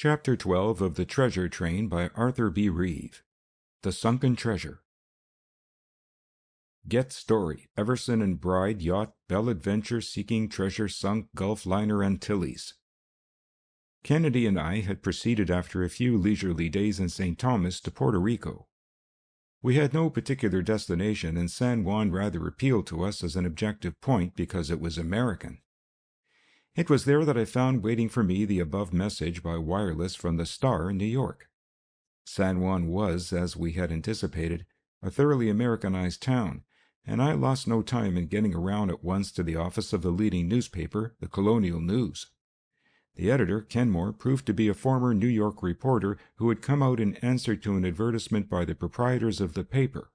Chapter 12 of The Treasure Train by Arthur B. Reeve. The Sunken Treasure. Get story. Everson and Bride Yacht Belle Adventure seeking treasure sunk Gulf liner Antilles. Kennedy and I had proceeded after a few leisurely days in St. Thomas to Puerto Rico. We had no particular destination, and San Juan rather appealed to us as an objective point because it was American. It was there that I found waiting for me the above message by wireless from the Star in New York. San Juan was, as we had anticipated, a thoroughly Americanized town, and I lost no time in getting around at once to the office of the leading newspaper, the Colonial News. The editor, Kenmore, proved to be a former New York reporter who had come out in answer to an advertisement by the proprietors of the paper.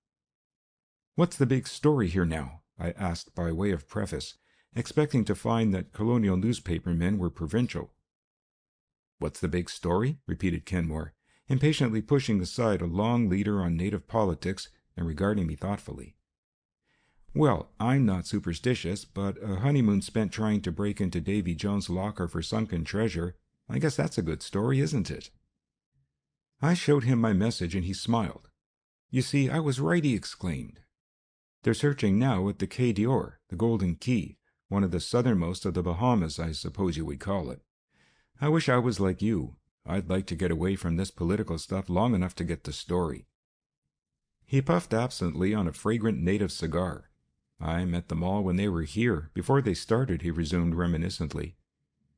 "What's the big story here now?" I asked by way of preface, expecting to find that colonial newspapermen were provincial. "What's the big story?" repeated Kenmore, impatiently pushing aside a long leader on native politics and regarding me thoughtfully. "Well, I'm not superstitious, but a honeymoon spent trying to break into Davy Jones' locker for sunken treasure, I guess that's a good story, isn't it?" I showed him my message, and he smiled. "You see, I was right," he exclaimed. "They're searching now at the Quai d'Or, the Golden Key, one of the southernmost of the Bahamas, I suppose you would call it. I wish I was like you. I'd like to get away from this political stuff long enough to get the story." He puffed absently on a fragrant native cigar. "I met them all when they were here, before they started," he resumed reminiscently.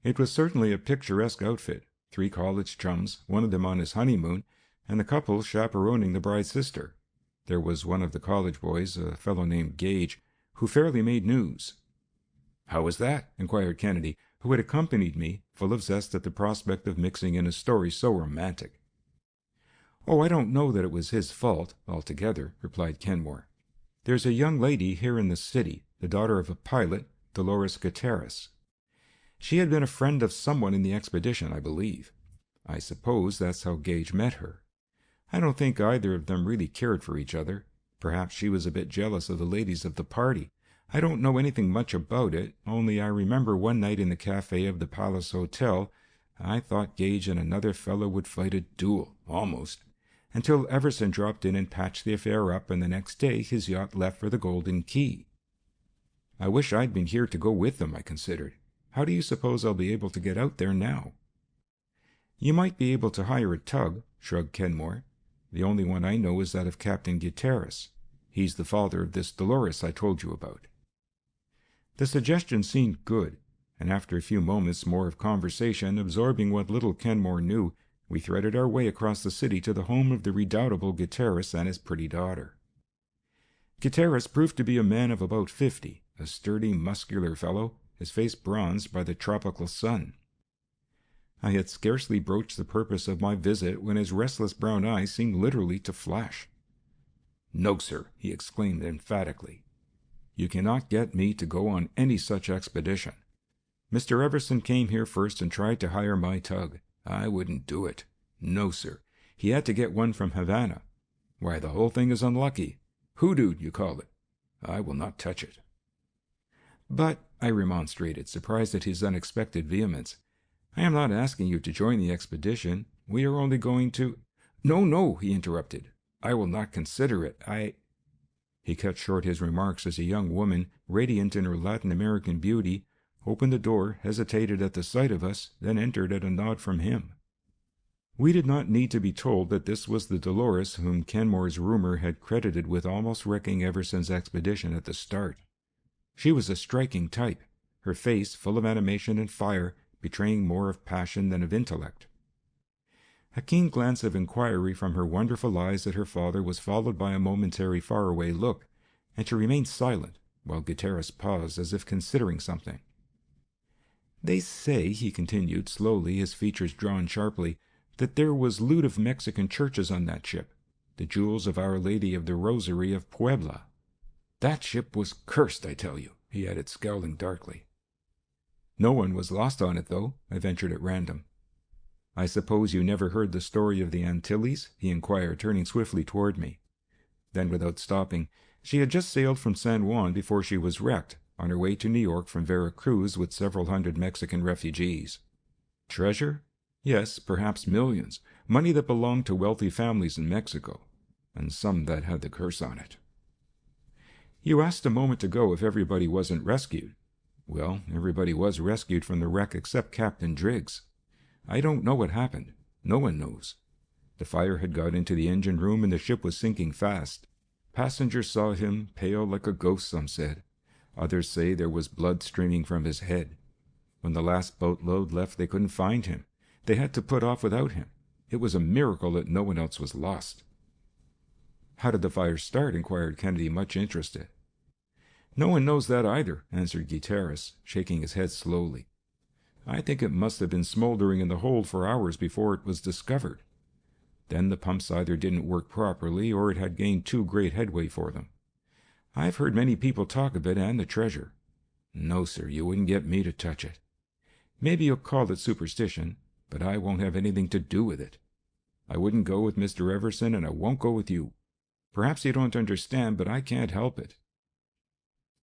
"It was certainly a picturesque outfit. 3 college chums, one of them on his honeymoon, and the couple chaperoning the bride's sister. There was one of the college boys, a fellow named Gage, who fairly made news." "How was that?" inquired Kennedy, who had accompanied me, full of zest at the prospect of mixing in a story so romantic. "Oh, I don't know that it was his fault, altogether," replied Kenmore. "There's a young lady here in the city, the daughter of a pilot, Dolores Gutierrez. She had been a friend of someone in the expedition, I believe. I suppose that's how Gage met her. I don't think either of them really cared for each other. Perhaps she was a bit jealous of the ladies of the party. I don't know anything much about it, only I remember one night in the cafe of the Palace Hotel, I thought Gage and another fellow would fight a duel, almost, until Everson dropped in and patched the affair up, and the next day his yacht left for the Golden Key. I wish I'd been here to go with them, I considered. How do you suppose I'll be able to get out there now?" "You might be able to hire a tug," shrugged Kenmore. "The only one I know is that of Captain Gutierrez. He's the father of this Dolores I told you about." The suggestion seemed good, and after a few moments more of conversation, absorbing what little Kenmore knew, we threaded our way across the city to the home of the redoubtable Gutierrez and his pretty daughter. Gutierrez proved to be a man of about 50, a sturdy, muscular fellow, his face bronzed by the tropical sun. I had scarcely broached the purpose of my visit when his restless brown eyes seemed literally to flash. "No, sir," he exclaimed emphatically. "You cannot get me to go on any such expedition. Mr. Everson came here first and tried to hire my tug. I wouldn't do it. No, sir. He had to get one from Havana. Why, the whole thing is unlucky. Hoodooed, you call it. I will not touch it." "But," I remonstrated, surprised at his unexpected vehemence, "I am not asking you to join the expedition. We are only going to—" "No, no," he interrupted. "I will not consider it. He cut short his remarks as a young woman, radiant in her Latin American beauty, opened the door, hesitated at the sight of us, then entered at a nod from him. We did not need to be told that this was the Dolores whom Kenmore's rumor had credited with almost wrecking Everson's expedition at the start. She was a striking type, her face full of animation and fire, betraying more of passion than of intellect. A keen glance of inquiry from her wonderful eyes at her father was followed by a momentary faraway look, and she remained silent, while Gutierrez paused as if considering something. "They say," he continued slowly, his features drawn sharply, "that there was loot of Mexican churches on that ship, the jewels of Our Lady of the Rosary of Puebla. That ship was cursed, I tell you," he added, scowling darkly. "No one was lost on it, though," I ventured at random. "I suppose you never heard the story of the Antilles?" he inquired, turning swiftly toward me. Then, without stopping, she had just sailed from San Juan before she was wrecked, on her way to New York from Vera Cruz with several hundred Mexican refugees. "Treasure? Yes, perhaps millions, money that belonged to wealthy families in Mexico, and some that had the curse on it. You asked a moment ago if everybody wasn't rescued. Well, everybody was rescued from the wreck except Captain Driggs. I don't know what happened. No one knows. The fire had got into the engine room and the ship was sinking fast. Passengers saw him, pale like a ghost, some said. Others say there was blood streaming from his head. When the last boatload left, they couldn't find him. They had to put off without him. It was a miracle that no one else was lost. How did the fire start? Inquired Kennedy, much interested. No one knows that either, answered Gutierrez, shaking his head slowly. I think it must have been smoldering in the hold for hours before it was discovered. Then the pumps either didn't work properly or it had gained too great headway for them. I've heard many people talk of it and the treasure. No, sir, you wouldn't get me to touch it. Maybe you'll call it superstition, but I won't have anything to do with it. I wouldn't go with Mr. Everson, and I won't go with you. Perhaps you don't understand, but I can't help it.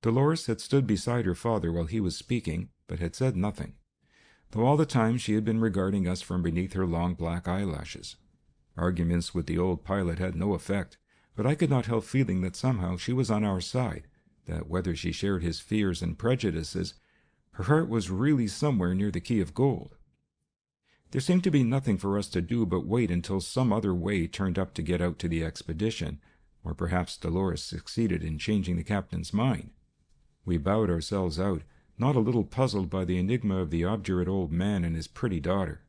Dolores had stood beside her father while he was speaking, but had said nothing, though all the time she had been regarding us from beneath her long black eyelashes. Arguments with the old pilot had no effect, but I could not help feeling that somehow she was on our side, that whether she shared his fears and prejudices, her heart was really somewhere near the Key of Gold. There seemed to be nothing for us to do but wait until some other way turned up to get out to the expedition, or perhaps Dolores succeeded in changing the captain's mind. We bowed ourselves out, not a little puzzled by the enigma of the obdurate old man and his pretty daughter.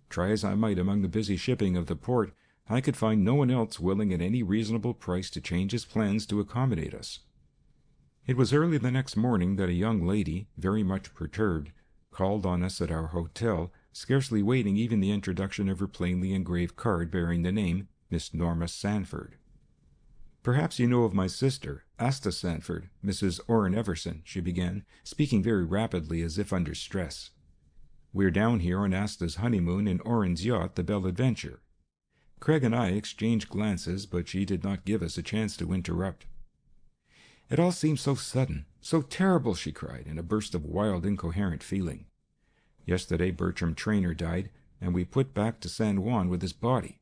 Try as I might among the busy shipping of the port, I could find no one else willing at any reasonable price to change his plans to accommodate us. It was early the next morning that a young lady, very much perturbed, called on us at our hotel, scarcely waiting even the introduction of her plainly engraved card bearing the name Miss Norma Sanford. Perhaps you know of my sister, Asta Sanford, Mrs. Orrin Everson, she began, speaking very rapidly as if under stress. We're down here on Asta's honeymoon in Orrin's yacht, the Belle Adventure. Craig and I exchanged glances, but she did not give us a chance to interrupt. It all seems so sudden, so terrible, she cried, in a burst of wild, incoherent feeling. Yesterday Bertram Traynor died, and we put back to San Juan with his body.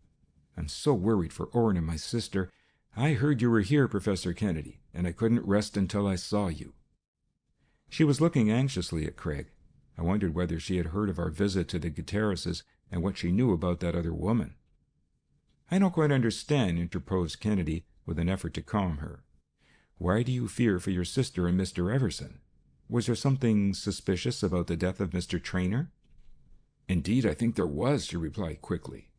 I'm so worried for Orrin and my sister. I heard you were here, Professor Kennedy, and I couldn't rest until I saw you. She was looking anxiously at Craig. I wondered whether she had heard of our visit to the Gutierrezes and what she knew about that other woman. I don't quite understand, interposed Kennedy, with an effort to calm her. Why do you fear for your sister and Mr. Everson? Was there something suspicious about the death of Mr. Traynor? Indeed, I think there was, she replied quickly.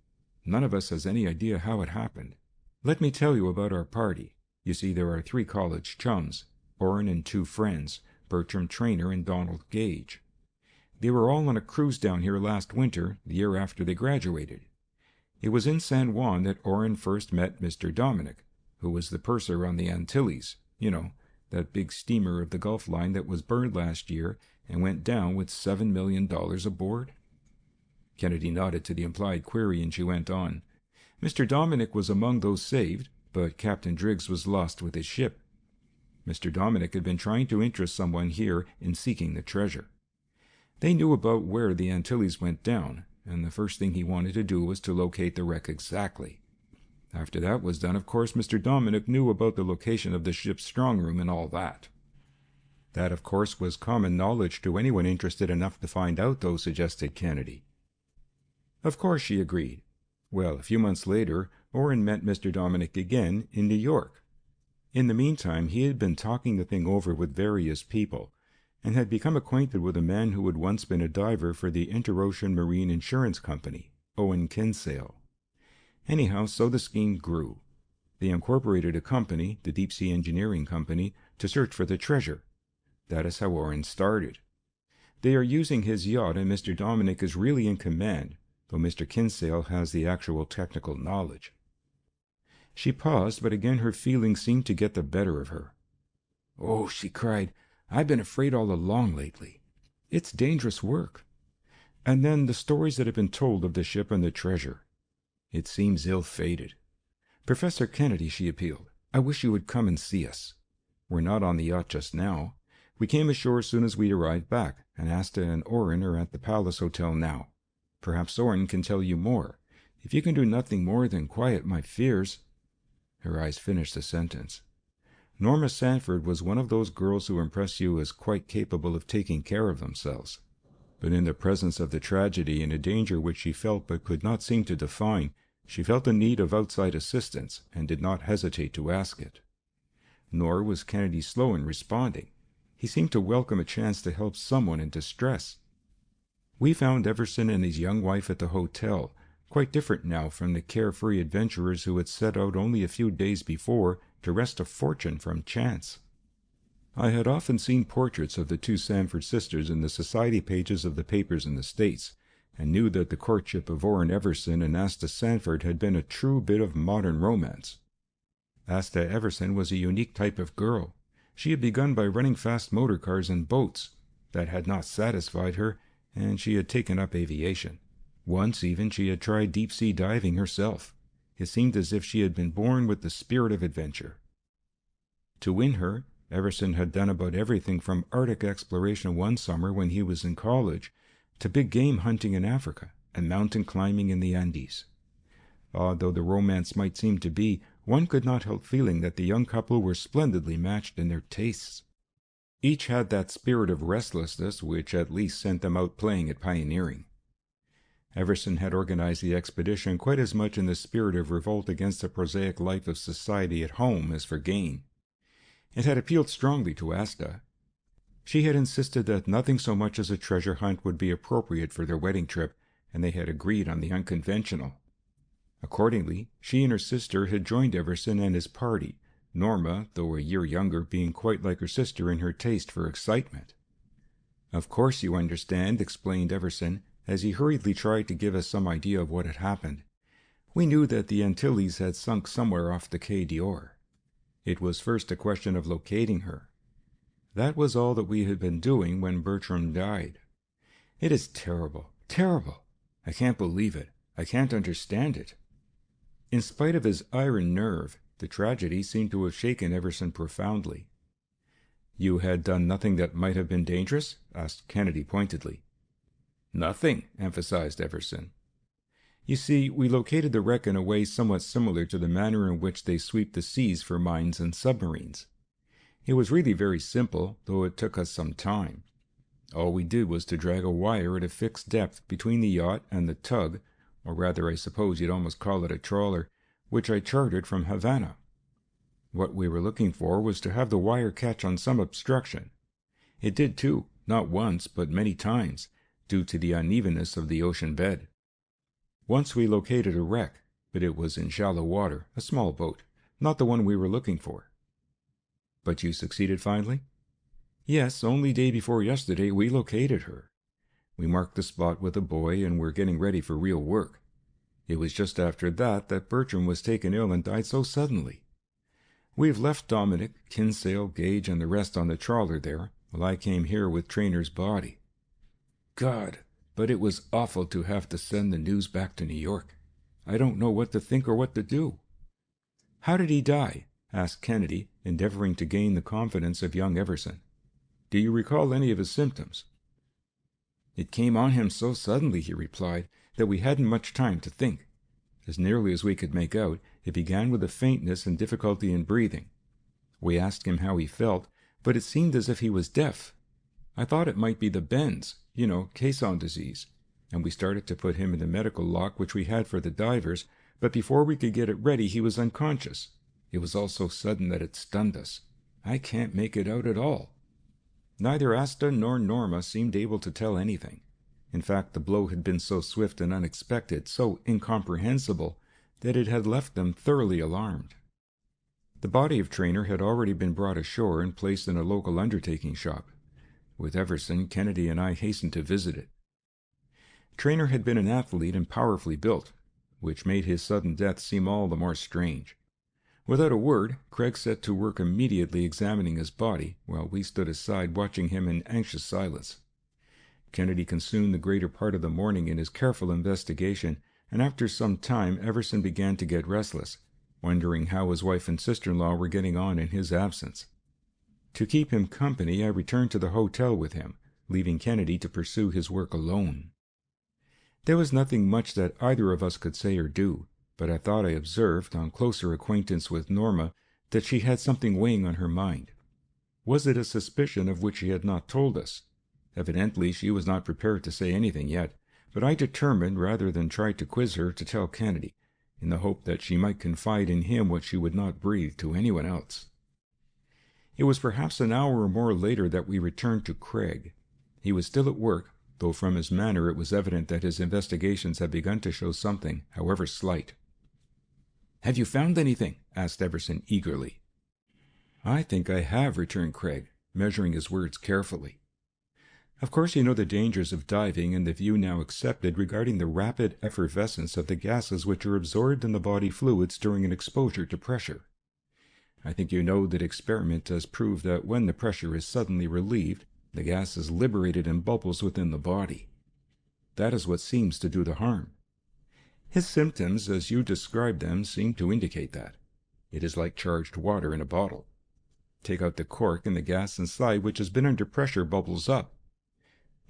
None of us has any idea how it happened. Let me tell you about our party. You see, there are 3 college chums, Orrin and 2 friends, Bertram Traynor and Donald Gage. They were all on a cruise down here last winter, the year after they graduated. It was in San Juan that Orrin first met Mr. Dominic, who was the purser on the Antilles, you know, that big steamer of the Gulf Line that was burned last year and went down with $7 million aboard. Kennedy nodded to the implied query, and she went on. Mr. Dominic was among those saved, but Captain Driggs was lost with his ship. Mr. Dominic had been trying to interest someone here in seeking the treasure. They knew about where the Antilles went down, and the first thing he wanted to do was to locate the wreck exactly. After that was done, of course, Mr. Dominic knew about the location of the ship's strong room and all that. That, of course, was common knowledge to anyone interested enough to find out, though, suggested Kennedy. Of course, she agreed. Well, a few months later, Orrin met Mr. Dominic again in New York. In the meantime, he had been talking the thing over with various people, and had become acquainted with a man who had once been a diver for the Interocean Marine Insurance Company, Owen Kinsale. Anyhow, so the scheme grew. They incorporated a company, the Deep Sea Engineering Company, to search for the treasure. That is how Orrin started. They are using his yacht, and Mr. Dominic is really in command, though Mr. Kinsale has the actual technical knowledge. She paused, but again her feelings seemed to get the better of her. Oh, she cried, I've been afraid all along lately. It's dangerous work. And then the stories that have been told of the ship and the treasure. It seems ill-fated. Professor Kennedy, she appealed, I wish you would come and see us. We're not on the yacht just now. We came ashore as soon as we arrived back, and Asta and Orrin are at the Palace Hotel now. Perhaps Soren can tell you more. If you can do nothing more than quiet my fears—" Her eyes finished the sentence. Norma Sanford was one of those girls who impress you as quite capable of taking care of themselves. But in the presence of the tragedy and a danger which she felt but could not seem to define, she felt the need of outside assistance and did not hesitate to ask it. Nor was Kennedy slow in responding. He seemed to welcome a chance to help someone in distress. We found Everson and his young wife at the hotel, quite different now from the carefree adventurers who had set out only a few days before to wrest a fortune from chance. I had often seen portraits of the two Sanford sisters in the society pages of the papers in the States, and knew that the courtship of Orrin Everson and Asta Sanford had been a true bit of modern romance. Asta Everson was a unique type of girl. She had begun by running fast motor cars and boats. That had not satisfied her, and she had taken up aviation. Once even she had tried deep-sea diving herself. It seemed as if she had been born with the spirit of adventure. To win her, Everson had done about everything from Arctic exploration one summer when he was in college to big game hunting in Africa and mountain climbing in the Andes. Odd though the romance might seem to be, one could not help feeling that the young couple were splendidly matched in their tastes. Each had that spirit of restlessness which at least sent them out playing at pioneering. Everson had organized the expedition quite as much in the spirit of revolt against the prosaic life of society at home as for gain. It had appealed strongly to Asta. She had insisted that nothing so much as a treasure hunt would be appropriate for their wedding trip, and they had agreed on the unconventional. Accordingly, she and her sister had joined Everson and his party, Norma, though a year younger, being quite like her sister in her taste for excitement. "Of course you understand," explained Everson, as he hurriedly tried to give us some idea of what had happened. "We knew that the Antilles had sunk somewhere off the Quai d'Or. It was first a question of locating her. That was all that we had been doing when Bertram died. It is terrible, terrible. I can't believe it. I can't understand it." In spite of his iron nerve, the tragedy seemed to have shaken Everson profoundly. "You had done nothing that might have been dangerous?" asked Kennedy pointedly. "Nothing," emphasized Everson. "You see, we located the wreck in a way somewhat similar to the manner in which they sweep the seas for mines and submarines. It was really very simple, though it took us some time. All we did was to drag a wire at a fixed depth between the yacht and the tug, or rather I suppose you'd almost call it a trawler, which I chartered from Havana. What we were looking for was to have the wire catch on some obstruction. It did too, not once, but many times, due to the unevenness of the ocean bed. Once we located a wreck, but it was in shallow water, a small boat, not the one we were looking for." "But you succeeded finally?" "Yes, only day before yesterday we located her. We marked the spot with a buoy and were getting ready for real work. It was just after that Bertram was taken ill and died so suddenly. We've left Dominic, Kinsale, Gage, and the rest on the trawler there, while I came here with Trainor's body. God, but it was awful to have to send the news back to New York. I don't know what to think or what to do." "How did he die?" asked Kennedy, endeavoring to gain the confidence of young Everson. "Do you recall any of his symptoms?" "It came on him so suddenly," he replied, "that we hadn't much time to think. As nearly as we could make out, it began with a faintness and difficulty in breathing. We asked him how he felt, but it seemed as if he was deaf. I thought it might be the bends, caisson disease, and we started to put him in the medical lock which we had for the divers, but before we could get it ready he was unconscious. It was all so sudden that it stunned us. I can't make it out at all." Neither Asta nor Norma seemed able to tell anything. In fact, the blow had been so swift and unexpected, so incomprehensible, that it had left them thoroughly alarmed. The body of Trainor had already been brought ashore and placed in a local undertaking shop. With Everson, Kennedy and I hastened to visit it. Trainor had been an athlete and powerfully built, which made his sudden death seem all the more strange. Without a word, Craig set to work immediately examining his body, while we stood aside watching him in anxious silence. Kennedy consumed the greater part of the morning in his careful investigation, and after some time Everson began to get restless, wondering how his wife and sister-in-law were getting on in his absence. To keep him company, I returned to the hotel with him, leaving Kennedy to pursue his work alone. There was nothing much that either of us could say or do, but I thought I observed, on closer acquaintance with Norma, that she had something weighing on her mind. Was it a suspicion of which she had not told us? Evidently she was not prepared to say anything yet, but I determined, rather than try to quiz her, to tell Kennedy, in the hope that she might confide in him what she would not breathe to anyone else. It was perhaps an hour or more later that we returned to Craig. He was still at work, though from his manner it was evident that his investigations had begun to show something, however slight. "Have you found anything?" asked Everson eagerly. "I think I have," returned Craig, measuring his words carefully. "Of course you know the dangers of diving and the view now accepted regarding the rapid effervescence of the gases which are absorbed in the body fluids during an exposure to pressure. I think you know that experiment has proved that when the pressure is suddenly relieved, the gas is liberated in bubbles within the body. That is what seems to do the harm. His symptoms, as you describe them, seem to indicate that. It is like charged water in a bottle. Take out the cork and the gas inside, which has been under pressure, bubbles up.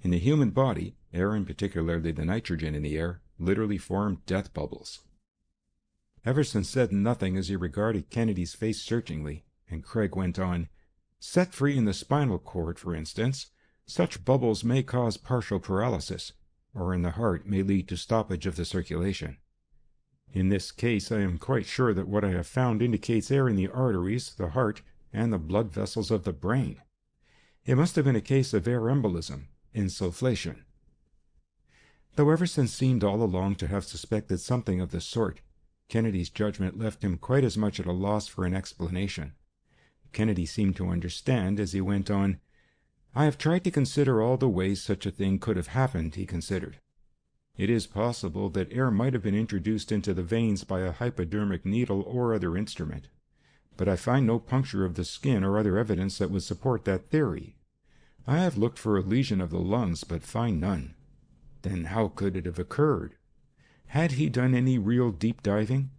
In the human body, air and particularly the nitrogen in the air, literally form death bubbles." Everson said nothing as he regarded Kennedy's face searchingly, and Craig went on, "Set free in the spinal cord, for instance, such bubbles may cause partial paralysis, or in the heart may lead to stoppage of the circulation. In this case I am quite sure that what I have found indicates air in the arteries, the heart, and the blood vessels of the brain. It must have been a case of air embolism, insufflation." Though Everson seemed all along to have suspected something of the sort, Kennedy's judgment left him quite as much at a loss for an explanation. Kennedy seemed to understand as he went on. "I have tried to consider all the ways such a thing could have happened," he considered. "It is possible that air might have been introduced into the veins by a hypodermic needle or other instrument, but I find no puncture of the skin or other evidence that would support that theory. I have looked for a lesion of the lungs, but find none. Then how could it have occurred? Had he done any real deep diving?"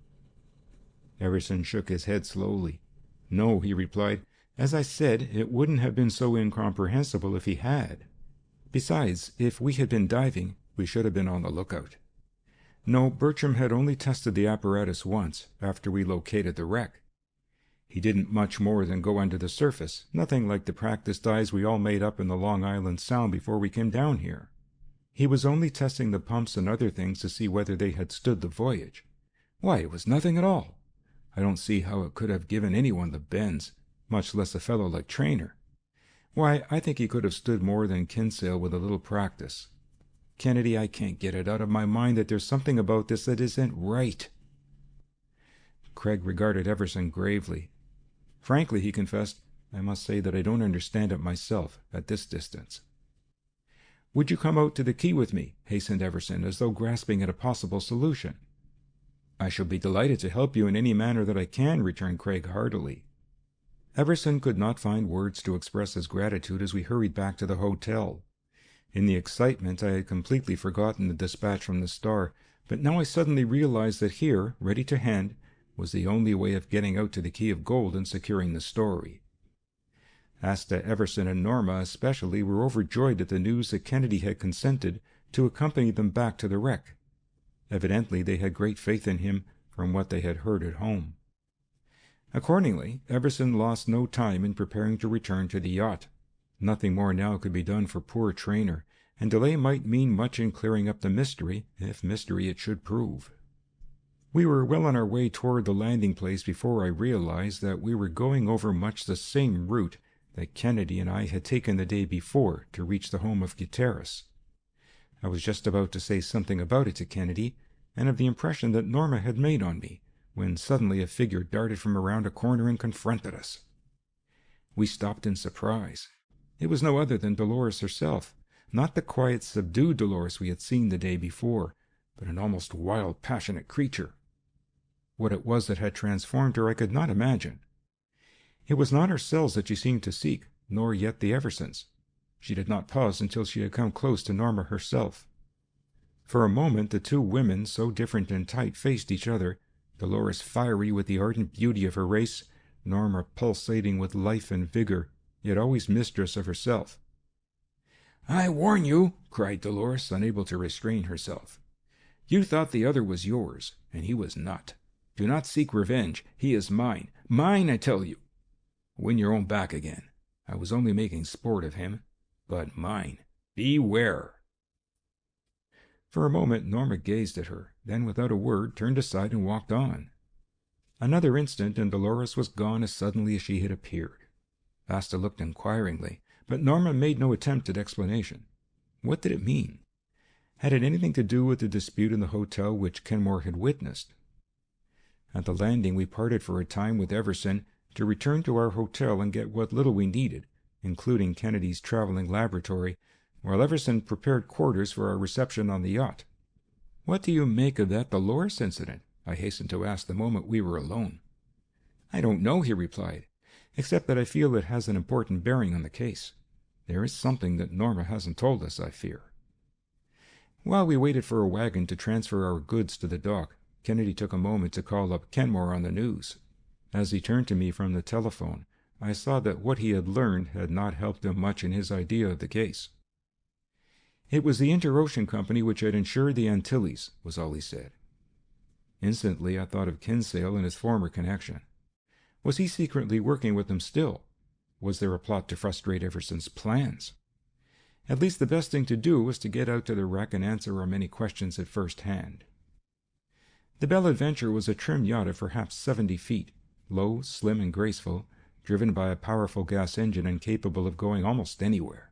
Everson shook his head slowly. "No," he replied. "As I said, it wouldn't have been so incomprehensible if he had. Besides, if we had been diving, we should have been on the lookout. No, Bertram had only tested the apparatus once, after we located the wreck. He didn't much more than go under the surface, nothing like the practice dives we all made up in the Long Island Sound before we came down here. He was only testing the pumps and other things to see whether they had stood the voyage. Why, it was nothing at all. I don't see how it could have given anyone the bends, much less a fellow like Traynor. Why, I think he could have stood more than Kinsale with a little practice. Kennedy, I can't get it out of my mind that there's something about this that isn't right." Craig regarded Everson gravely. "Frankly," he confessed, "I must say that I don't understand it myself, at this distance." "Would you come out to the quay with me?" hastened Everson, as though grasping at a possible solution. "I shall be delighted to help you in any manner that I can," returned Craig heartily. Everson could not find words to express his gratitude as we hurried back to the hotel. In the excitement I had completely forgotten the dispatch from the Star, but now I suddenly realized that here, ready to hand, was the only way of getting out to the Key of Gold and securing the story. Asta, Everson, and Norma especially were overjoyed at the news that Kennedy had consented to accompany them back to the wreck. Evidently they had great faith in him from what they had heard at home. Accordingly, Everson lost no time in preparing to return to the yacht. Nothing more now could be done for poor Traynor, and delay might mean much in clearing up the mystery, if mystery it should prove. We were well on our way toward the landing place before I realized that we were going over much the same route that Kennedy and I had taken the day before to reach the home of Gutierrez. I was just about to say something about it to Kennedy, and of the impression that Norma had made on me, when suddenly a figure darted from around a corner and confronted us. We stopped in surprise. It was no other than Dolores herself, not the quiet, subdued Dolores we had seen the day before, but an almost wild, passionate creature. What it was that had transformed her I could not imagine. It was not ourselves that she seemed to seek, nor yet the Eversons. She did not pause until she had come close to Norma herself. For a moment the two women, so different in type, faced each other, Dolores fiery with the ardent beauty of her race, Norma pulsating with life and vigor, yet always mistress of herself. "I warn you," cried Dolores, unable to restrain herself. You thought the other was yours, and he was not. Do not seek revenge. He is mine. Mine, I tell you. Win your own back again. I was only making sport of him, but mine. Beware." For a moment Norma gazed at her, then without a word turned aside and walked on. Another instant, and Dolores was gone as suddenly as she had appeared. Vasta looked inquiringly, but Norma made no attempt at explanation. What did it mean? Had it anything to do with the dispute in the hotel which Kenmore had witnessed? At the landing we parted for a time with Everson to return to our hotel and get what little we needed, including Kennedy's traveling laboratory, while Everson prepared quarters for our reception on the yacht. "What do you make of that Dolores incident?" I hastened to ask the moment we were alone. "I don't know," he replied, "except that I feel it has an important bearing on the case. There is something that Norma hasn't told us, I fear." While we waited for a wagon to transfer our goods to the dock, Kennedy took a moment to call up Kenmore on the news. As he turned to me from the telephone, I saw that what he had learned had not helped him much in his idea of the case. "It was the Inter-Ocean Company which had insured the Antilles," was all he said. Instantly I thought of Kinsale and his former connection. Was he secretly working with them still? Was there a plot to frustrate Everson's plans? At least the best thing to do was to get out to the wreck and answer our many questions at first hand. The Belle Adventure was a trim yacht of perhaps 70 feet, low, slim, and graceful, driven by a powerful gas engine and capable of going almost anywhere.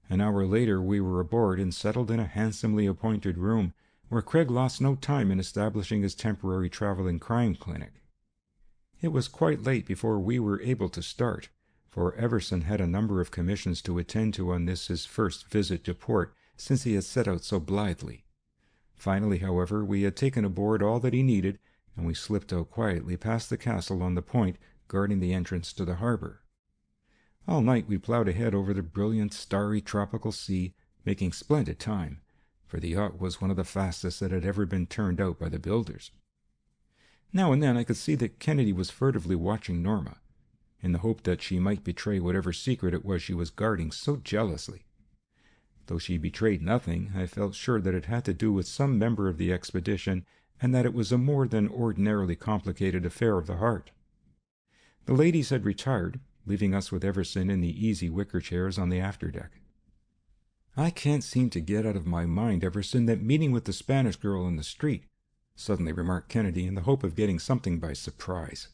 An hour later we were aboard and settled in a handsomely appointed room, where Craig lost no time in establishing his temporary traveling crime clinic. It was quite late before we were able to start, for Everson had a number of commissions to attend to on this his first visit to port since he had set out so blithely. Finally, however, we had taken aboard all that he needed, and we slipped out quietly past the castle on the point guarding the entrance to the harbor. All night we plowed ahead over the brilliant, starry tropical sea, making splendid time, for the yacht was one of the fastest that had ever been turned out by the builders. Now and then I could see that Kennedy was furtively watching Norma, in the hope that she might betray whatever secret it was she was guarding so jealously. Though she betrayed nothing, I felt sure that it had to do with some member of the expedition, and that it was a more than ordinarily complicated affair of the heart. The ladies had retired, leaving us with Everson in the easy wicker chairs on the afterdeck. "I can't seem to get out of my mind, Everson, that meeting with the Spanish girl in the street," suddenly remarked Kennedy in the hope of getting something by surprise.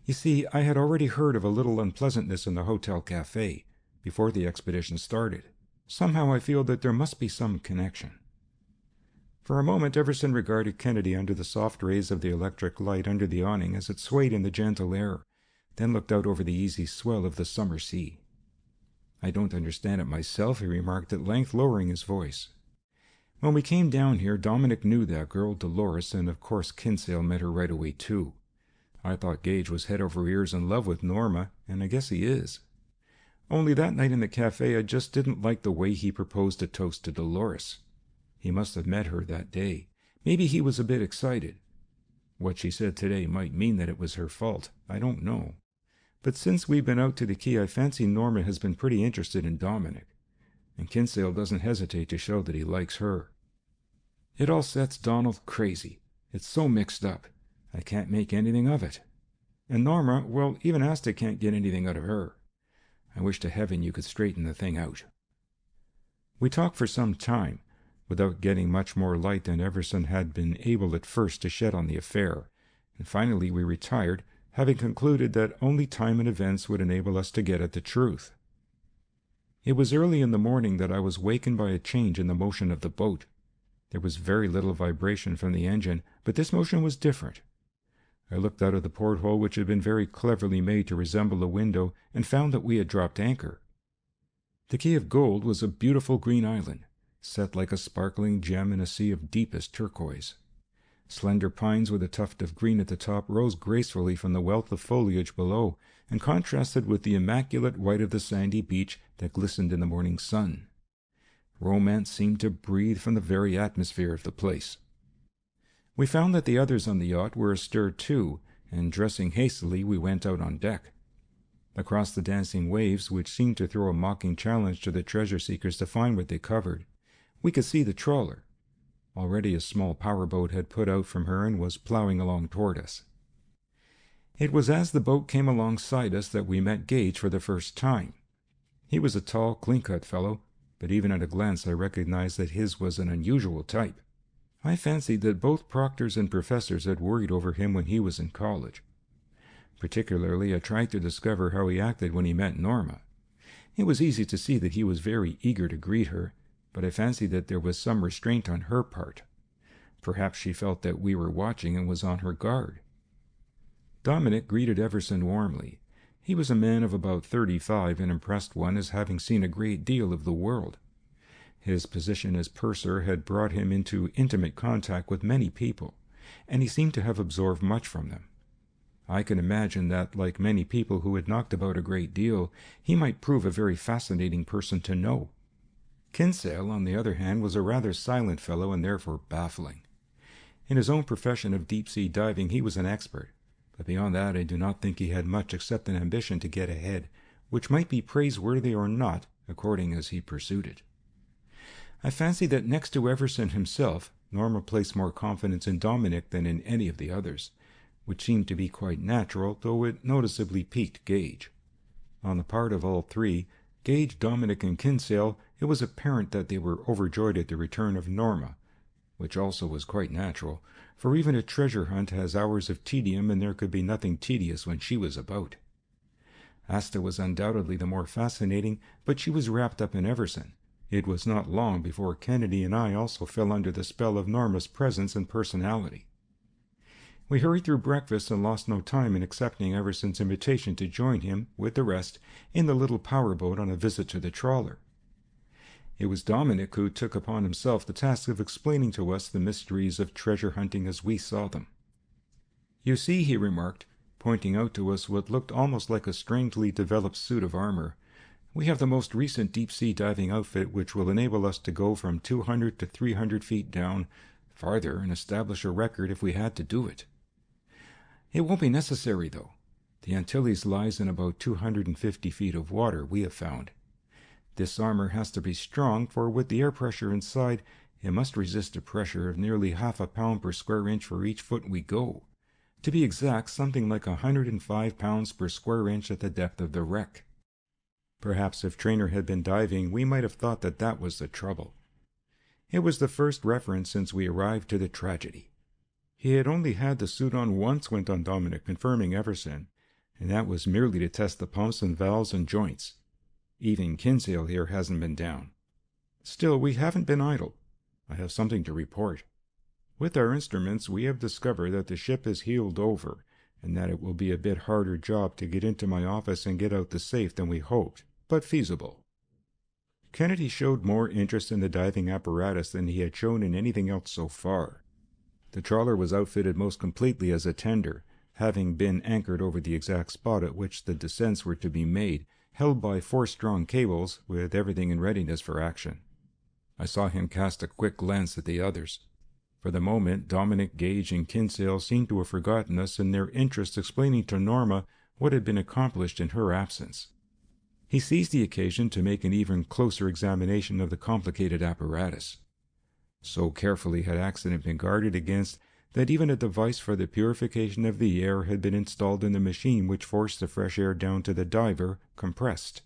"You see, I had already heard of a little unpleasantness in the hotel cafe before the expedition started. Somehow I feel that there must be some connection." For a moment Everson regarded Kennedy under the soft rays of the electric light under the awning as it swayed in the gentle air, then looked out over the easy swell of the summer sea. "I don't understand it myself," he remarked at length, lowering his voice. "When we came down here, Dominic knew that girl, Dolores, and of course Kinsale met her right away too. I thought Gage was head over ears in love with Norma, and I guess he is. Only that night in the cafe I just didn't like the way he proposed a toast to Dolores. He must have met her that day. Maybe he was a bit excited. What she said today might mean that it was her fault. I don't know. But since we've been out to the quay, I fancy Norma has been pretty interested in Dominic, and Kinsale doesn't hesitate to show that he likes her. It all sets Donald crazy. It's so mixed up. I can't make anything of it. And Norma, well, even Asta can't get anything out of her. I wish to heaven you could straighten the thing out." We talked for some time, without getting much more light than Everson had been able at first to shed on the affair, and finally we retired, having concluded that only time and events would enable us to get at the truth. It was early in the morning that I was wakened by a change in the motion of the boat. There was very little vibration from the engine, but this motion was different. I looked out of the porthole, which had been very cleverly made to resemble a window, and found that we had dropped anchor. The Key of Gold was a beautiful green island, set like a sparkling gem in a sea of deepest turquoise. Slender pines with a tuft of green at the top rose gracefully from the wealth of foliage below, and contrasted with the immaculate white of the sandy beach that glistened in the morning sun. Romance seemed to breathe from the very atmosphere of the place. We found that the others on the yacht were astir too, and dressing hastily we went out on deck. Across the dancing waves, which seemed to throw a mocking challenge to the treasure-seekers to find what they covered, we could see the trawler. Already a small powerboat had put out from her and was plowing along toward us. It was as the boat came alongside us that we met Gage for the first time. He was a tall, clean-cut fellow, but even at a glance I recognized that his was an unusual type. I fancied that both proctors and professors had worried over him when he was in college. Particularly, I tried to discover how he acted when he met Norma. It was easy to see that he was very eager to greet her, but I fancied that there was some restraint on her part. Perhaps she felt that we were watching and was on her guard. Dominic greeted Everson warmly. He was a man of about 35 and impressed one as having seen a great deal of the world. His position as purser had brought him into intimate contact with many people, and he seemed to have absorbed much from them. I can imagine that, like many people who had knocked about a great deal, he might prove a very fascinating person to know. Kinsale, on the other hand, was a rather silent fellow and therefore baffling. In his own profession of deep-sea diving he was an expert, but beyond that I do not think he had much except an ambition to get ahead, which might be praiseworthy or not, according as he pursued it. I fancy that next to Everson himself, Norma placed more confidence in Dominic than in any of the others, which seemed to be quite natural, though it noticeably piqued Gage. On the part of all three, Gage, Dominic, and Kinsale, it was apparent that they were overjoyed at the return of Norma, which also was quite natural, for even a treasure hunt has hours of tedium, and there could be nothing tedious when she was about. Asta was undoubtedly the more fascinating, but she was wrapped up in Everson. It was not long before Kennedy and I also fell under the spell of Norma's presence and personality. We hurried through breakfast and lost no time in accepting Everson's invitation to join him, with the rest, in the little powerboat on a visit to the trawler. It was Dominic who took upon himself the task of explaining to us the mysteries of treasure hunting as we saw them. "You see," he remarked, pointing out to us what looked almost like a strangely developed suit of armor, "we have the most recent deep-sea diving outfit which will enable us to go from 200 to 300 feet down, farther, and establish a record if we had to do it. It won't be necessary, though. The Antilles lies in about 250 feet of water, we have found. This armor has to be strong, for with the air pressure inside, it must resist a pressure of nearly half a pound per square inch for each foot we go. To be exact, something like 105 pounds per square inch at the depth of the wreck." Perhaps if Traynor had been diving, we might have thought that that was the trouble. It was the first reference since we arrived to the tragedy. "He had only had the suit on once," went on Dominic, confirming Everson, "and that was merely to test the pumps and valves and joints. Even Kinsale here hasn't been down. Still, we haven't been idle. I have something to report. With our instruments, we have discovered that the ship is heeled over, and that it will be a bit harder job to get into my office and get out the safe than we hoped, but feasible." Kennedy showed more interest in the diving apparatus than he had shown in anything else so far. The trawler was outfitted most completely as a tender, having been anchored over the exact spot at which the descents were to be made, held by 4 strong cables, with everything in readiness for action. I saw him cast a quick glance at the others. For the moment, Dominic, Gage, and Kinsale seemed to have forgotten us in their interest explaining to Norma what had been accomplished in her absence. He seized the occasion to make an even closer examination of the complicated apparatus. So carefully had accident been guarded against that even a device for the purification of the air had been installed in the machine which forced the fresh air down to the diver, compressed.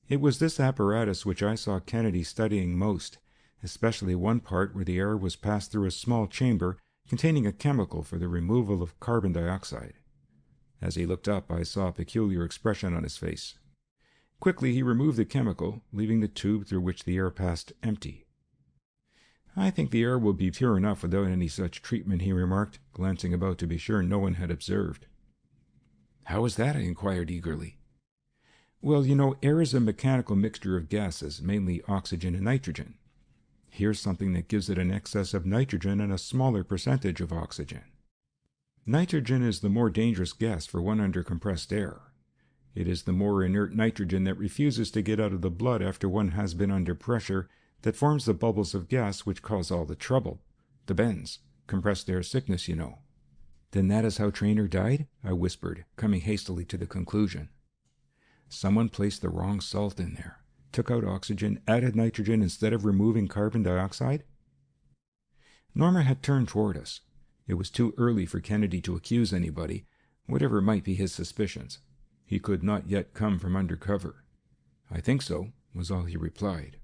It was this apparatus which I saw Kennedy studying most, especially one part where the air was passed through a small chamber containing a chemical for the removal of carbon dioxide. As he looked up, I saw a peculiar expression on his face. Quickly he removed the chemical, leaving the tube through which the air passed empty. "I think the air will be pure enough without any such treatment," he remarked, glancing about to be sure no one had observed. "How is that?" I inquired eagerly. "Well, you know, air is a mechanical mixture of gases, mainly oxygen and nitrogen. Here's something that gives it an excess of nitrogen and a smaller percentage of oxygen. Nitrogen is the more dangerous gas for one under compressed air. It is the more inert nitrogen that refuses to get out of the blood after one has been under pressure that forms the bubbles of gas which cause all the trouble. The bends. Compressed air sickness, you know." "Then that is how Traynor died?" I whispered, coming hastily to the conclusion. "Someone placed the wrong salt in there, took out oxygen, added nitrogen instead of removing carbon dioxide?" Norma had turned toward us. It was too early for Kennedy to accuse anybody, whatever might be his suspicions. He could not yet come from under cover. "I think so," was all he replied.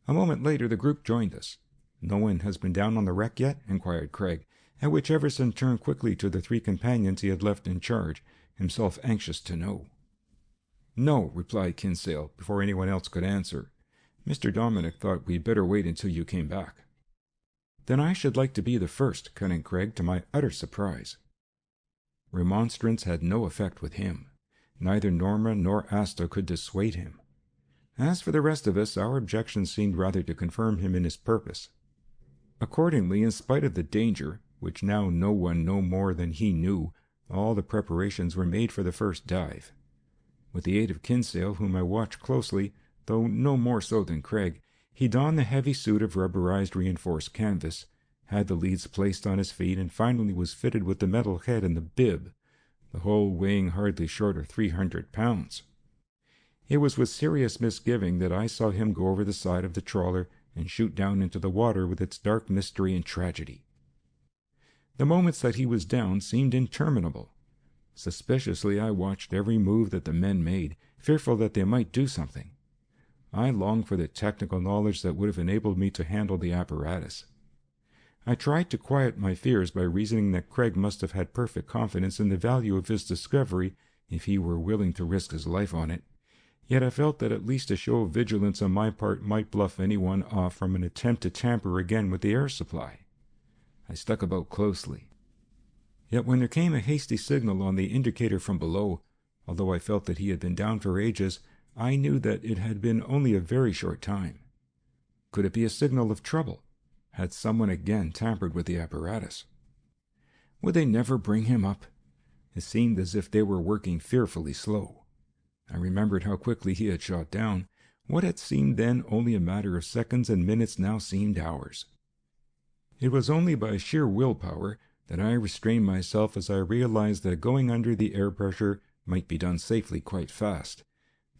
A moment later the group joined us. "No one has been down on the wreck yet?" inquired Craig, at which Everson turned quickly to the 3 companions he had left in charge, himself anxious to know. "No," replied Kinsale, before anyone else could answer. "Mr. Dominic thought we'd better wait until you came back." "Then I should like to be the first," cut in Craig, to my utter surprise. Remonstrance had no effect with him. Neither Norma nor Asta could dissuade him. As for the rest of us, our objections seemed rather to confirm him in his purpose. Accordingly, in spite of the danger, which now no one no more than he knew, all the preparations were made for the first dive. With the aid of Kinsale, whom I watched closely, though no more so than Craig, he donned the heavy suit of rubberized reinforced canvas, had the leads placed on his feet, and finally was fitted with the metal head and the bib, the whole weighing hardly short of 300 pounds. It was with serious misgiving that I saw him go over the side of the trawler and shoot down into the water with its dark mystery and tragedy. The moments that he was down seemed interminable. Suspiciously I watched every move that the men made, fearful that they might do something. I longed for the technical knowledge that would have enabled me to handle the apparatus. I tried to quiet my fears by reasoning that Craig must have had perfect confidence in the value of his discovery if he were willing to risk his life on it. Yet I felt that at least a show of vigilance on my part might bluff anyone off from an attempt to tamper again with the air supply. I stuck about closely. Yet when there came a hasty signal on the indicator from below, although I felt that he had been down for ages, I knew that it had been only a very short time. Could it be a signal of trouble? Had someone again tampered with the apparatus? Would they never bring him up? It seemed as if they were working fearfully slow. I remembered how quickly he had shot down. What had seemed then only a matter of seconds and minutes now seemed hours. It was only by sheer willpower that I restrained myself as I realized that going under the air pressure might be done safely quite fast.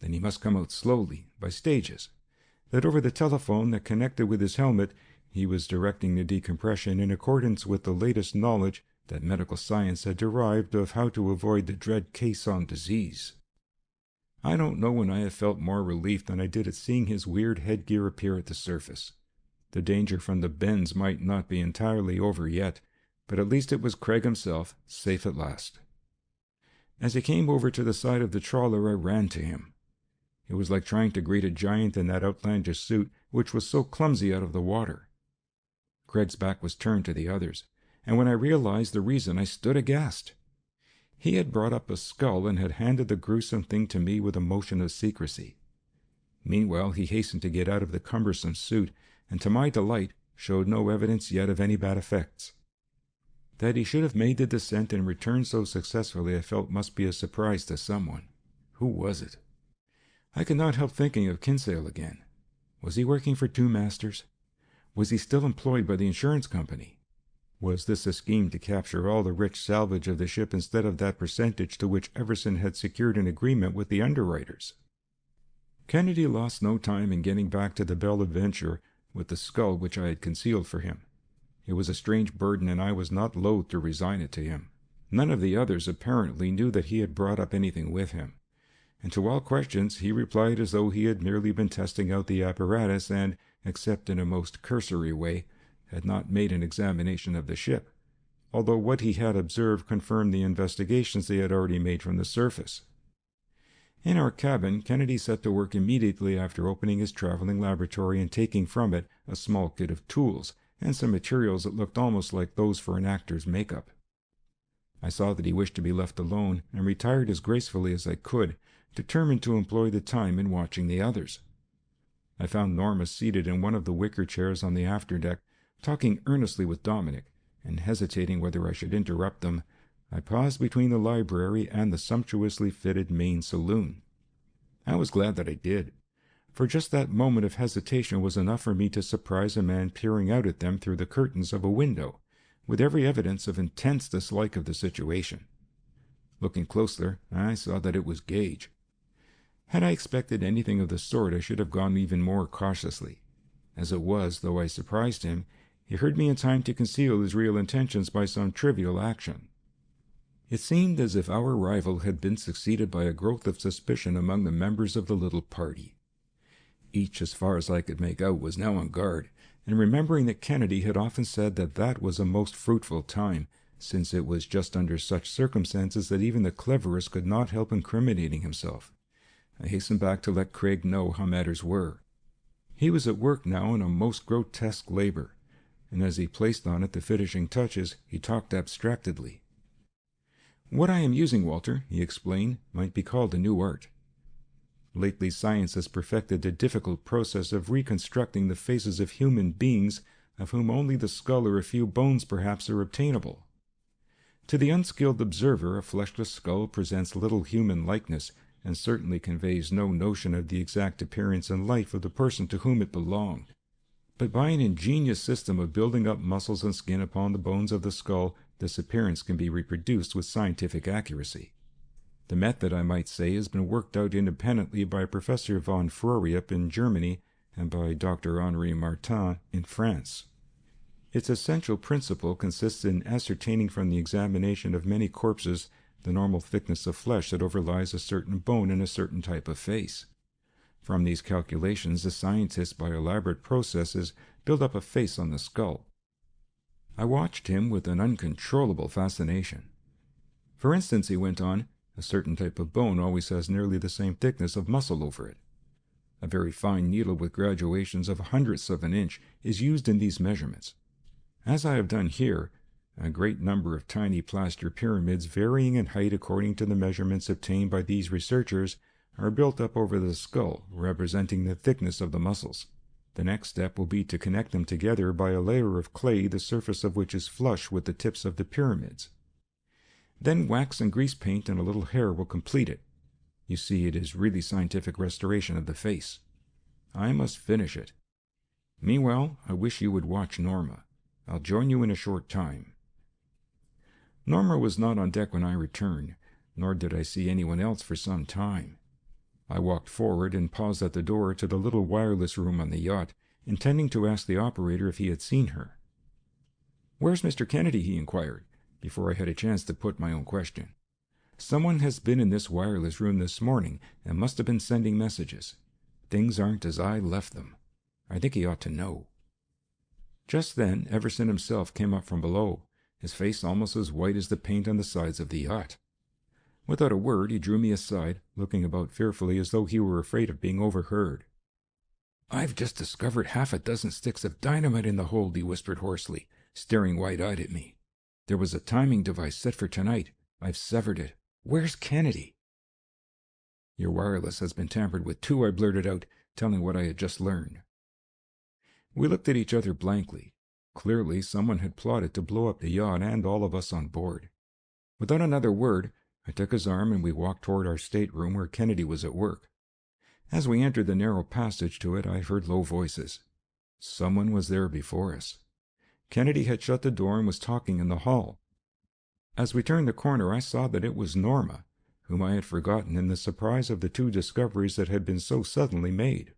Then he must come out slowly, by stages. That over the telephone that connected with his helmet, he was directing the decompression in accordance with the latest knowledge that medical science had derived of how to avoid the dread caisson disease. I don't know when I have felt more relief than I did at seeing his weird headgear appear at the surface. The danger from the bends might not be entirely over yet, but at least it was Craig himself, safe at last. As he came over to the side of the trawler, I ran to him. It was like trying to greet a giant in that outlandish suit, which was so clumsy out of the water. Craig's back was turned to the others, and when I realized the reason, I stood aghast. He had brought up a skull and had handed the gruesome thing to me with a motion of secrecy. Meanwhile, he hastened to get out of the cumbersome suit, and to my delight showed no evidence yet of any bad effects. That he should have made the descent and returned so successfully I felt must be a surprise to someone. Who was it? I could not help thinking of Kinsale again. Was he working for 2 masters? Was he still employed by the insurance company? Was this a scheme to capture all the rich salvage of the ship instead of that percentage to which Everson had secured an agreement with the underwriters? Kennedy lost no time in getting back to the Belle Adventure with the skull which I had concealed for him. It was a strange burden, and I was not loath to resign it to him. None of the others apparently knew that he had brought up anything with him, and to all questions he replied as though he had merely been testing out the apparatus and, except in a most cursory way, had not made an examination of the ship, although what he had observed confirmed the investigations they had already made from the surface. In our cabin, Kennedy set to work immediately after opening his traveling laboratory and taking from it a small kit of tools and some materials that looked almost like those for an actor's makeup. I saw that he wished to be left alone, and retired as gracefully as I could, determined to employ the time in watching the others. I found Norma seated in one of the wicker chairs on the afterdeck, talking earnestly with Dominic, and hesitating whether I should interrupt them, I paused between the library and the sumptuously fitted main saloon. I was glad that I did, for just that moment of hesitation was enough for me to surprise a man peering out at them through the curtains of a window, with every evidence of intense dislike of the situation. Looking closer, I saw that it was Gage. Had I expected anything of the sort, I should have gone even more cautiously. As it was, though I surprised him, He heard me in time to conceal his real intentions by some trivial action. It seemed as if our arrival had been succeeded by a growth of suspicion among the members of the little party. Each, as far as I could make out, was now on guard, and remembering that Kennedy had often said that that was a most fruitful time, since it was just under such circumstances that even the cleverest could not help incriminating himself, I hastened back to let Craig know how matters were. He was at work now in a most grotesque labor, and as he placed on it the finishing touches, he talked abstractedly. "What I am using, Walter," he explained, "might be called a new art. Lately science has perfected the difficult process of reconstructing the faces of human beings of whom only the skull or a few bones perhaps are obtainable. To the unskilled observer, a fleshless skull presents little human likeness, and certainly conveys no notion of the exact appearance and life of the person to whom it belonged. But by an ingenious system of building up muscles and skin upon the bones of the skull, this appearance can be reproduced with scientific accuracy. The method, I might say, has been worked out independently by Professor von Floriep in Germany and by Dr. Henri Martin in France. Its essential principle consists in ascertaining from the examination of many corpses the normal thickness of flesh that overlies a certain bone in a certain type of face. From these calculations, the scientists, by elaborate processes, build up a face on the skull. I watched him with an uncontrollable fascination. For instance, he went on, a certain type of bone always has nearly the same thickness of muscle over it. A very fine needle with graduations of hundredths of an inch is used in these measurements. As I have done here, a great number of tiny plaster pyramids varying in height according to the measurements obtained by these researchers are built up over the skull, representing the thickness of the muscles. The next step will be to connect them together by a layer of clay, the surface of which is flush with the tips of the pyramids. Then wax and grease paint and a little hair will complete it. You see, it is really scientific restoration of the face. I must finish it. Meanwhile, I wish you would watch Norma. I'll join you in a short time." Norma was not on deck when I returned, nor did I see anyone else for some time. I walked forward and paused at the door to the little wireless room on the yacht, intending to ask the operator if he had seen her. "Where's Mr. Kennedy?" he inquired, before I had a chance to put my own question. "Someone has been in this wireless room this morning and must have been sending messages. Things aren't as I left them. I think he ought to know." Just then Everson himself came up from below, his face almost as white as the paint on the sides of the yacht. Without a word, he drew me aside, looking about fearfully as though he were afraid of being overheard. "I've just discovered half a dozen sticks of dynamite in the hold," he whispered hoarsely, staring wide-eyed at me. "There was a timing device set for tonight. I've severed it. Where's Kennedy?" "Your wireless has been tampered with too," I blurted out, telling what I had just learned. We looked at each other blankly. Clearly, someone had plotted to blow up the yacht and all of us on board. Without another word, I took his arm and we walked toward our stateroom where Kennedy was at work. As we entered the narrow passage to it, I heard low voices. Someone was there before us. Kennedy had shut the door and was talking in the hall. As we turned the corner, I saw that it was Norma, whom I had forgotten in the surprise of the two discoveries that had been so suddenly made.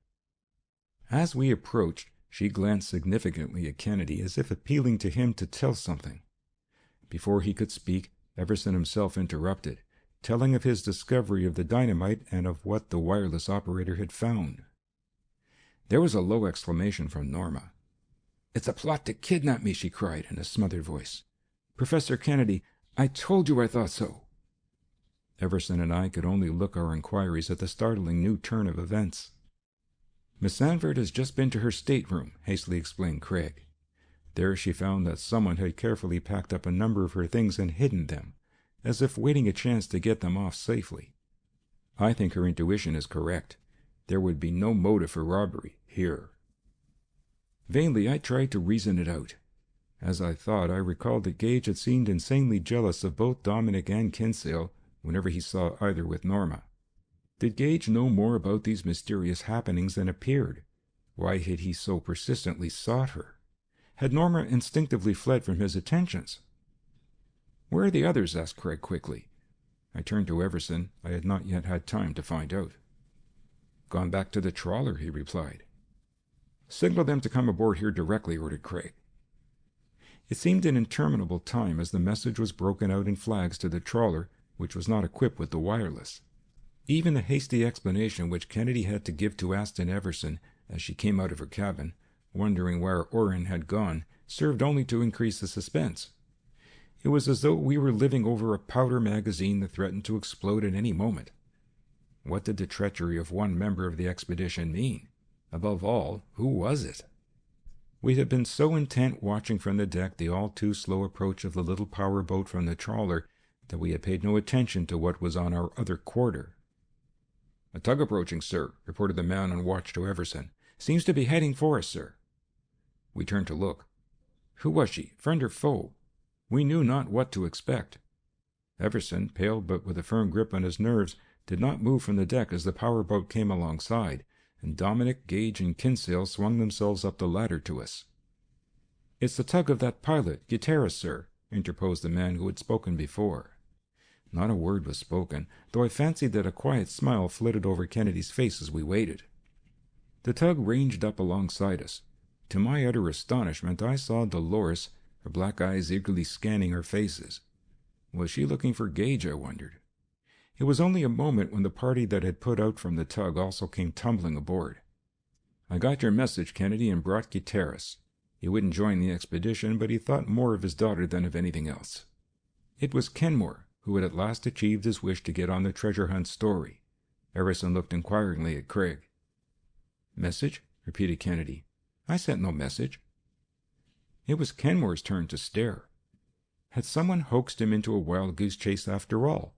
As we approached, she glanced significantly at Kennedy, as if appealing to him to tell something. Before he could speak, Everson himself interrupted, telling of his discovery of the dynamite and of what the wireless operator had found. There was a low exclamation from Norma. "It's a plot to kidnap me," she cried in a smothered voice. "Professor Kennedy, I told you I thought so." Everson and I could only look our inquiries at the startling new turn of events. "Miss Sanford has just been to her stateroom," hastily explained Craig. There she found that someone had carefully packed up a number of her things and hidden them, as if waiting a chance to get them off safely. I think her intuition is correct. There would be no motive for robbery here. Vainly I tried to reason it out. As I thought, I recalled that Gage had seemed insanely jealous of both Dominic and Kinsale whenever he saw either with Norma. Did Gage know more about these mysterious happenings than appeared? Why had he so persistently sought her? Had Norma instinctively fled from his attentions? "Where are the others?" asked Craig quickly. I turned to Everson. I had not yet had time to find out. "Gone back to the trawler," he replied. "Signal them to come aboard here directly," ordered Craig. It seemed an interminable time as the message was broken out in flags to the trawler, which was not equipped with the wireless. Even the hasty explanation which Kennedy had to give to Aston Everson as she came out of her cabin, wondering where Orrin had gone, served only to increase the suspense. It was as though we were living over a powder magazine that threatened to explode at any moment. What did the treachery of one member of the expedition mean? Above all, who was it? We had been so intent watching from the deck the all-too-slow approach of the little power boat from the trawler that we had paid no attention to what was on our other quarter. "A tug approaching, sir," reported the man on watch to Everson. "Seems to be heading for us, sir." We turned to look. Who was she, friend or foe? We knew not what to expect. Everson, pale but with a firm grip on his nerves, did not move from the deck as the power boat came alongside, and Dominic, Gage, and Kinsale swung themselves up the ladder to us. "It's the tug of that pilot, Gutierrez, sir," interposed the man who had spoken before. Not a word was spoken, though I fancied that a quiet smile flitted over Kennedy's face as we waited. The tug ranged up alongside us. To my utter astonishment, I saw Dolores, her black eyes eagerly scanning our faces. Was she looking for Gage, I wondered. It was only a moment when the party that had put out from the tug also came tumbling aboard. "I got your message, Kennedy, and brought Gutierrez. He wouldn't join the expedition, but he thought more of his daughter than of anything else." It was Kenmore, who had at last achieved his wish to get on the treasure hunt story. Everson looked inquiringly at Craig. "Message?" repeated Kennedy. "I sent no message." It was Kenmore's turn to stare. Had someone hoaxed him into a wild goose chase after all?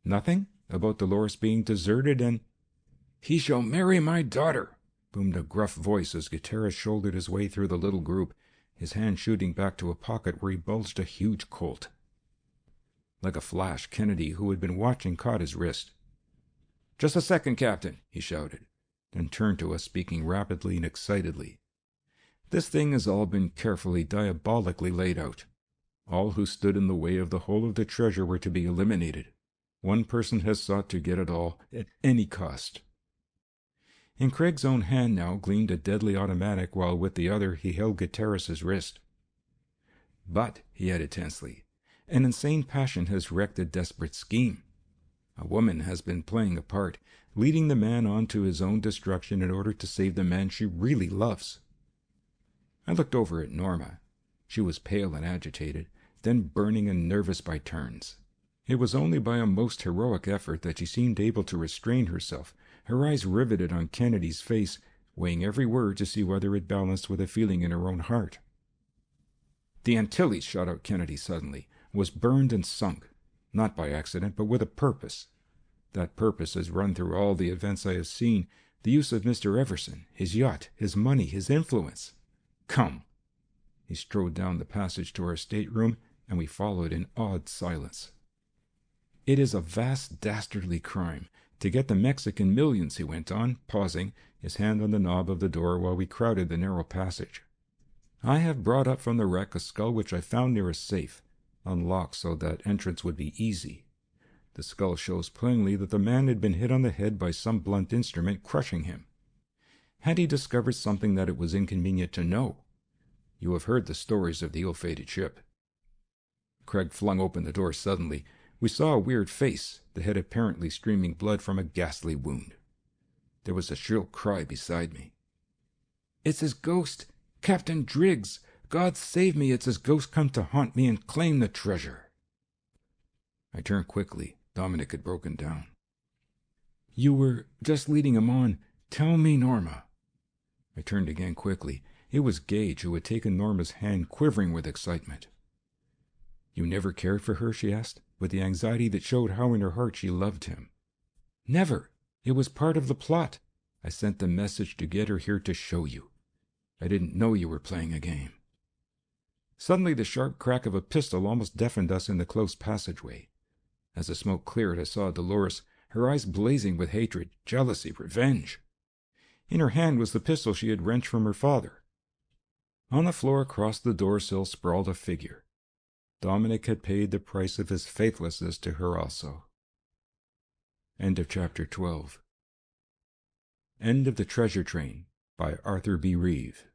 Nothing? About Dolores being deserted and— "He shall marry my daughter," boomed a gruff voice as Gutierrez shouldered his way through the little group, his hand shooting back to a pocket where he bulged a huge Colt. Like a flash, Kennedy, who had been watching, caught his wrist. "Just a second, Captain," he shouted, then turned to us, speaking rapidly and excitedly. "This thing has all been carefully, diabolically laid out. All who stood in the way of the whole of the treasure were to be eliminated. One person has sought to get it all, at any cost." In Craig's own hand now gleamed a deadly automatic, while with the other he held Gutierrez's wrist. "But," he added tensely, "an insane passion has wrecked a desperate scheme. A woman has been playing a part, leading the man on to his own destruction in order to save the man she really loves." I looked over at Norma. She was pale and agitated, then burning and nervous by turns. It was only by a most heroic effort that she seemed able to restrain herself, her eyes riveted on Kennedy's face, weighing every word to see whether it balanced with a feeling in her own heart. "The Antilles," shot out Kennedy suddenly, "was burned and sunk, not by accident, but with a purpose. That purpose has run through all the events I have seen, the use of Mr. Everson, his yacht, his money, his influence. Come." He strode down the passage to our stateroom, and we followed in awed silence. "It is a vast, dastardly crime to get the Mexican millions," he went on, pausing, his hand on the knob of the door while we crowded the narrow passage. "I have brought up from the wreck a skull which I found near a safe, unlocked so that entrance would be easy. The skull shows plainly that the man had been hit on the head by some blunt instrument, crushing him. Had he discovered something that it was inconvenient to know? You have heard the stories of the ill-fated ship." Craig flung open the door suddenly. We saw a weird face, the head apparently streaming blood from a ghastly wound. There was a shrill cry beside me. "It's his ghost! Captain Driggs! God save me, it's his ghost come to haunt me and claim the treasure!" I turned quickly. Dominic had broken down. "You were just leading him on. Tell me, Norma." I turned again quickly. It was Gage, who had taken Norma's hand, quivering with excitement. "You never cared for her?" she asked, with the anxiety that showed how in her heart she loved him. "Never. It was part of the plot. I sent the message to get her here to show you. I didn't know you were playing a game." Suddenly the sharp crack of a pistol almost deafened us in the close passageway. As the smoke cleared, I saw Dolores, her eyes blazing with hatred, jealousy, revenge. In her hand was the pistol she had wrenched from her father. On the floor across the door-sill sprawled a figure. Dominic had paid the price of his faithlessness to her also. End of Chapter 12. End of The Treasure Train by Arthur B. Reeve.